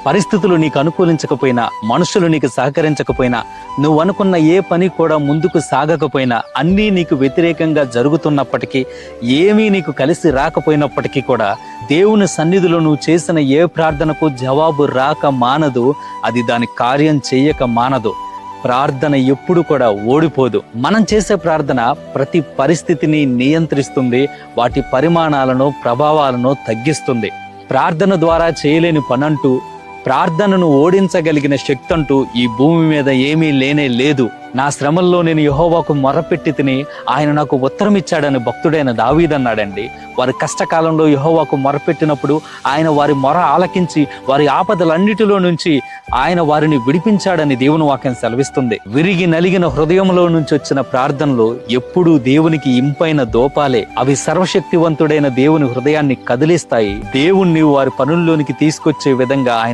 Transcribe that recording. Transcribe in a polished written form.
పరిస్థితులు నీకు అనుకూలించకపోయినా, మనుషులు నీకు సహకరించకపోయినా, నువ్వు అనుకున్న ఏ పని కూడా ముందుకు సాగకపోయినా, అన్నీ నీకు వ్యతిరేకంగా జరుగుతున్నప్పటికీ, ఏమీ నీకు కలిసి రాకపోయినప్పటికీ కూడా దేవుని సన్నిధిలో నువ్వు చేసిన ఏ ప్రార్థనకు జవాబు రాక మానదు, అది దాని కార్యం చెయ్యక మానదు. ప్రార్థన ఎప్పుడు కూడా ఓడిపోదు. మనం చేసే ప్రార్థన ప్రతి పరిస్థితిని నియంత్రిస్తుంది, వాటి పరిమాణాలను, ప్రభావాలను తగ్గిస్తుంది. ప్రార్థన ద్వారా చేయలేని పనంటూ, ప్రార్థనను ఓడించగలిగిన శక్తి అంటూ ఈ భూమి మీద ఏమీ లేనే లేదు. నా శ్రమల్లో నేను యెహోవాకు మొరపెట్టి తిని ఆయన నాకు ఉత్తరం ఇచ్చాడని భక్తుడైన దావీదు అన్నాడండి. వారి కష్టకాలంలో యెహోవాకు మొరపెట్టినప్పుడు ఆయన వారి మొర ఆలకించి వారి ఆపదలన్నిటిలో నుంచి ఆయన వారిని విడిపించాడని దేవుని వాక్యం సెలవిస్తుంది. విరిగి నలిగిన హృదయంలో నుంచి వచ్చిన ప్రార్థనలు ఎప్పుడూ దేవునికి ఇంపైన దోపాలే. అవి సర్వశక్తివంతుడైన దేవుని హృదయాన్ని కదిలిస్తాయి. దేవుణ్ణి వారి పనుల్లోనికి తీసుకొచ్చే విధంగా ఆయన